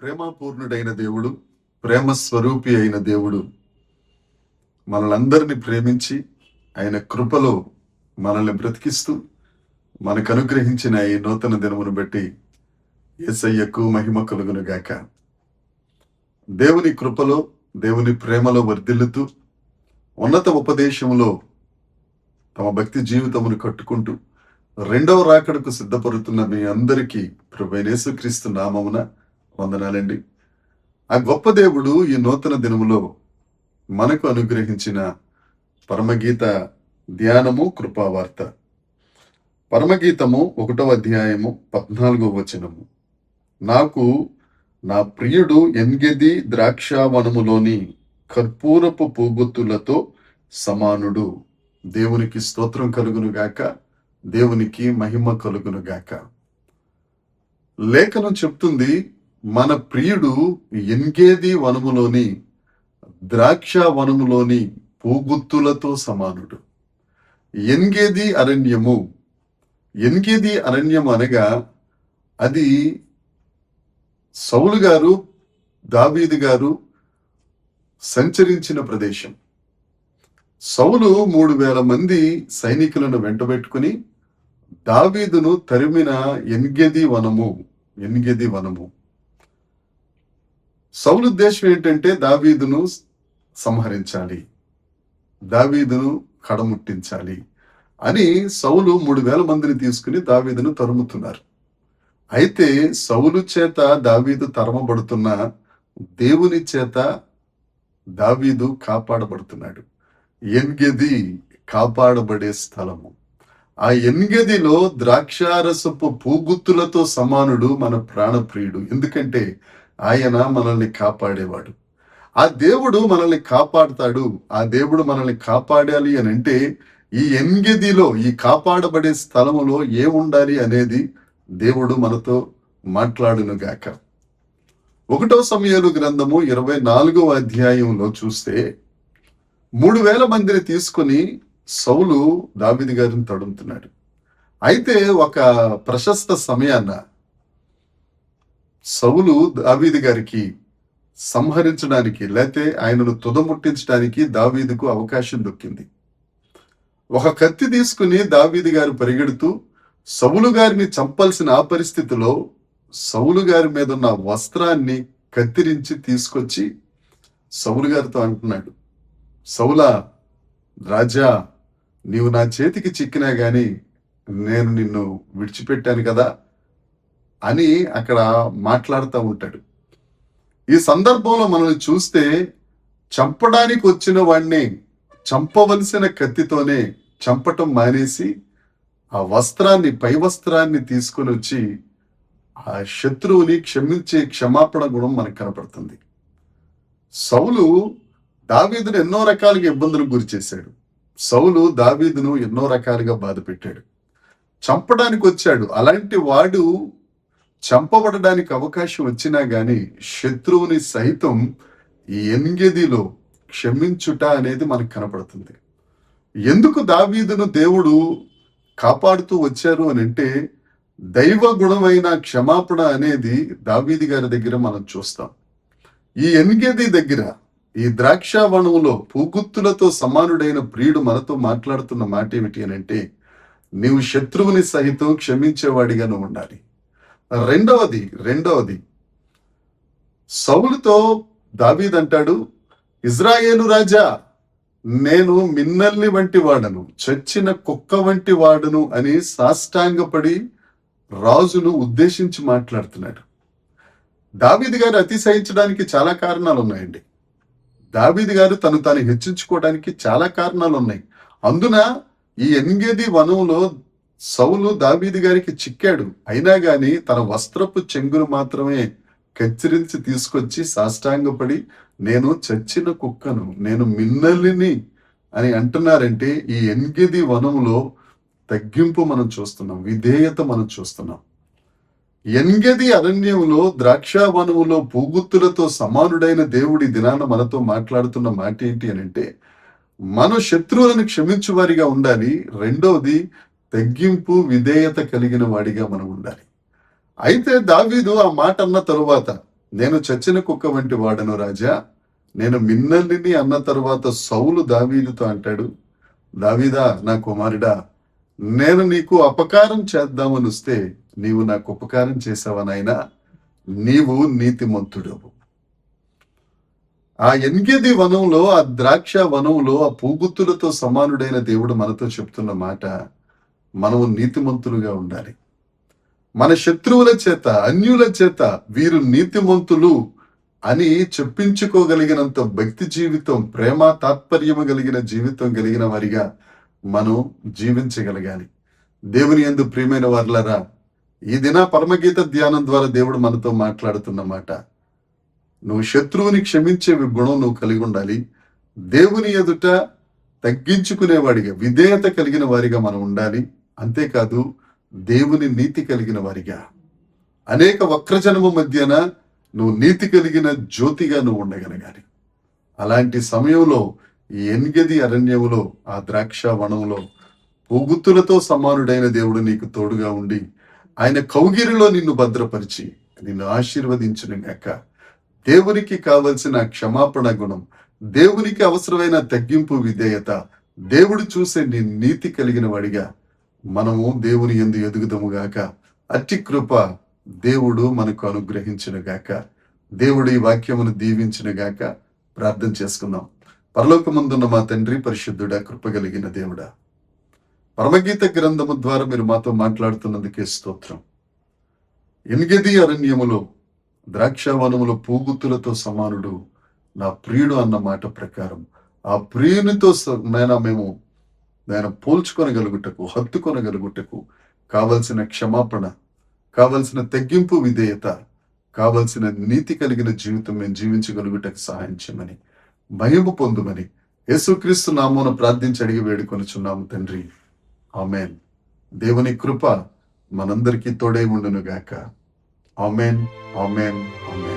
ప్రేమపూర్ణుడైన దేవుడు, ప్రేమ స్వరూపి అయిన దేవుడు మనలందరినీ ప్రేమించి ఆయన కృపలో మనల్ని బ్రతికిస్తూ మనకు అనుగ్రహించిన ఈ నూతన దినమును బట్టి యేసయ్యకు మహిమ కలుగును గాక. దేవుని కృపలో, దేవుని ప్రేమలో వర్ధిల్లుతూ ఉన్నత ఉపదేశంలో తమ భక్తి జీవితమును కట్టుకుంటూ రెండవ రాకడకు సిద్ధపడుతున్న మీ అందరికీ ప్రభువైన యేసుక్రీస్తు నామమున వందనాలండి. ఆ గొప్ప దేవుడు ఈ నూతన దినములో మనకు అనుగ్రహించిన పరమగీత ధ్యానము కృపావార్త. పరమగీతము 1వ అధ్యాయము 14వ వచనము. నాకు నా ప్రియుడు ఎంగెది ద్రాక్షావనములోని కర్పూరపు పూగుత్తులతో సమానుడు. దేవునికి స్తోత్రం కలుగును గాక, దేవునికి మహిమ కలుగును గాక. లేఖనం చెప్తుంది, మన ప్రియుడు ఎంగేది వనములోని ద్రాక్ష వనములోని పూగుత్తులతో సమానుడు. ఎంగేది అరణ్యము. ఎంగేది అరణ్యము అనగా అది సౌలు గారు, దావీదు గారు సంచరించిన ప్రదేశం. సౌలు 3000 మంది సైనికులను వెంటబెట్టుకుని దావీదును తరిమిన ఎంగెది వనము. సౌలు ఉద్దేశం ఏంటంటే దావీదును సంహరించాలి, దావీదును కడముట్టించాలి అని సౌలు 3000 మందిని తీసుకుని దావీదును తరుముతున్నారు. అయితే సౌలు చేత దావీదు తరమబడుతున్న దేవుని చేత దావీదు కాపాడబడుతున్నాడు. ఎన్గెది కాపాడబడే స్థలము. ఆ ఎన్గెదిలో ద్రాక్షారసపు పూగుత్తులతో సమానుడు మన ప్రాణప్రియుడు. ఎందుకంటే ఆయన మనల్ని కాపాడేవాడు. ఆ దేవుడు మనల్ని కాపాడుతాడు. ఆ దేవుడు మనల్ని కాపాడాలి అని అంటే ఈ ఎన్గెదిలో, ఈ కాపాడబడే స్థలములో ఏముండాలి అనేది దేవుడు మనతో మాట్లాడును గాక. 1వ సమూయేలు గ్రంథము 24వ అధ్యాయంలో చూస్తే 3000 మందిని తీసుకుని సౌలు దావీదు గారిని తడుముతున్నాడు. అయితే ఒక ప్రశస్త సమయాన సౌలు దావీదు గారికి సంహరించడానికి, లేకపోతే ఆయనను తుదముట్టించడానికి దావీదుకు అవకాశం దొక్కింది. ఒక కత్తి తీసుకుని దావీదు గారు పరిగెడుతూ సౌలు గారిని చంపాల్సిన ఆ పరిస్థితిలో సౌలు గారి మీద ఉన్న వస్త్రాన్ని కత్తిరించి తీసుకొచ్చి సౌలు గారితో అంటున్నాడు, సౌలా రాజా, నీవు నా చేతికి చిక్కినా గాని నేను నిన్ను విడిచిపెట్టాను కదా అని అక్కడ మాట్లాడుతూ ఉంటాడు. ఈ సందర్భంలో మనల్ని చూస్తే చంపడానికి వచ్చిన వాడిని చంపవలసిన కత్తితోనే చంపటం మానేసి ఆ వస్త్రాన్ని, పై వస్త్రాన్ని తీసుకొని వచ్చి ఆ శత్రువుని క్షమించే క్షమాపణ గుణం మనకు కనపడుతుంది. సౌలు దావీదును ఎన్నో రకాలుగా ఇబ్బందులకు గురి చేశాడు. సౌలు దావీదును ఎన్నో రకాలుగా బాధ పెట్టాడు, చంపడానికి వచ్చాడు. అలాంటి వాడు చంపబడడానికి అవకాశం వచ్చినా గాని శత్రువుని సైతం ఈ ఎన్గెదిలో క్షమించుట అనేది మనకు కనపడుతుంది. ఎందుకు దావీదును దేవుడు కాపాడుతూ వచ్చారు అని అంటే దైవ గుణమైన క్షమాపణ అనేది దావీదు గారి దగ్గర మనం చూస్తాం. ఈ ఎన్గెది దగ్గర, ఈ ద్రాక్షావనములో పూగుత్తులతో సమానుడైన ప్రియుడు మనతో మాట్లాడుతున్న మాట ఏమిటి అని అంటే, నీవు శత్రువుని సహితం క్షమించేవాడిగా నువ్వు ఉండాలి. రెండవది సౌలుతో దావీదు అంటాడు, ఇజ్రాయేలు రాజా, నేను మిన్నల్ని వంటి వాడను, చచ్చిన కుక్క వంటి వాడను అని సాష్టాంగపడి రాజును ఉద్దేశించి మాట్లాడుతున్నాడు. దావీదు గారు అతిశయించడానికి చాలా కారణాలు ఉన్నాయండి. దావీదు గారు తాను హెచ్చించుకోవడానికి చాలా కారణాలు ఉన్నాయి. అందున ఈ ఎన్గెది వనంలో సౌలు దావీదు గారికి చిక్కాడు. అయినా గాని తన వస్త్రపు చెంగును మాత్రమే కత్తిరించి తీసుకొచ్చి సాష్టాంగపడి, నేను చచ్చిన కుక్కను, నేను మిన్నల్లిని అని అంటున్నారంటే ఈ ఎన్గెది వనంలో తగ్గింపు మనం చూస్తున్నాం, విధేయత మనం చూస్తున్నాం. ఎన్గెది అరణ్యంలో ద్రాక్షావనములో పూగుత్తులతో సమానుడైన దేవుడి దినాన మనతో మాట్లాడుతున్న మాట ఏంటి అని అంటే, మన శత్రువులను క్షమించు వారిగా ఉండాలి. రెండవది తగ్గింపు, విధేయత కలిగిన వాడిగా మనం ఉండాలి. అయితే దావీదు ఆ మాట అన్న తరువాత నేను చచ్చిన కుక్క వంటి వాడను రాజా. నేను మిన్నల్ని అన్న తరువాత సౌలు దావీదుతో అంటాడు, దావీదా నా కుమారుడా, నేను నీకు అపకారం చేద్దామని వస్తే నీవు నాకు ఉపకారం చేసావా నాయనా? నీవు నీతిమంతుడవు. ఆ ఎన్గెది వనంలో, ఆ ద్రాక్ష వనంలో, ఆ పూగుత్తులతో సమానుడైన దేవుడు మనతో చెప్తున్న మాట, మనము నీతిమంతులుగా ఉండాలి. మన శత్రువుల చేత, అన్యుల చేత వీరు నీతిమంతులు అని చెప్పించుకోగలిగినంత భక్తి జీవితం, ప్రేమ తాత్పర్యము కలిగిన జీవితం కలిగిన వారిగా మనం జీవించగలగాలి. దేవుని యందు ప్రియమైన వారులారా, ఈ దిన పరమగీత ధ్యానం ద్వారా దేవుడు మనతో మాట్లాడుతున్న మాట, నువ్వు శత్రువుని క్షమించే గుణం నువ్వు కలిగి ఉండాలి. దేవుని ఎదుట తగ్గించుకునేవాడిగా, విధేయత కలిగిన వారిగా మనం ఉండాలి. అంతేకాదు దేవుని నీతి కలిగిన వారిగా, అనేక వక్రజనము మధ్యన నువ్వు నీతి కలిగిన జ్యోతిగా నువ్వు ఉండగలగాలి. అలాంటి సమయంలో ఈ ఎన్గెది అరణ్యములో, ఆ ద్రాక్ష వనంలో పూగుత్తులతో సమానుడైన దేవుడు నీకు తోడుగా ఉండి ఆయన కౌగిరిలో నిన్ను భద్రపరిచి నిన్ను ఆశీర్వదించును గాక. దేవునికి కావలసిన క్షమాపణ గుణం, దేవునికి అవసరమైన తగ్గింపు విధేయత, దేవుడు చూసే నీ నీతి కలిగిన వాడిగా మనము దేవుని యందు ఎదుగుదము గాక. అట్టి కృప దేవుడు మనకు అనుగ్రహించును గాక. దేవుడు ఈ వాక్యమును దీవించును గాక. ప్రార్థన చేసుకుందాం. పరలోకమందున్న మా తండ్రి, పరిశుద్ధుడా, కృప కలిగిన దేవుడా, పరమగీత గ్రంథము ద్వారా మీరు మాతో మాట్లాడుతున్నందుకే స్తోత్రం. ఎన్గెది అరణ్యములో, ద్రాక్షవనములో పూగుత్తులతో సమానుడు నా ప్రియుడు అన్న మాట ప్రకారం ఆ ప్రియునితో మేము పోల్చుకొనగలుగుటకు, హత్తుకొనగలుగుటకు కావలసిన క్షమాపణ, కావలసిన తగ్గింపు విధేయత, కావలసిన నీతి కలిగిన జీవితం మేము జీవించగలుగుటకు సహాయం చేయమని, మహిమ పొందుమని యేసుక్రీస్తు నామమున ప్రార్థించి అడిగి వేడుకొనుచున్నాము తండ్రి. ఆమెన్. దేవుని కృప మనందరికీ తోడై ఉండును గాక. Amen, amen, amen.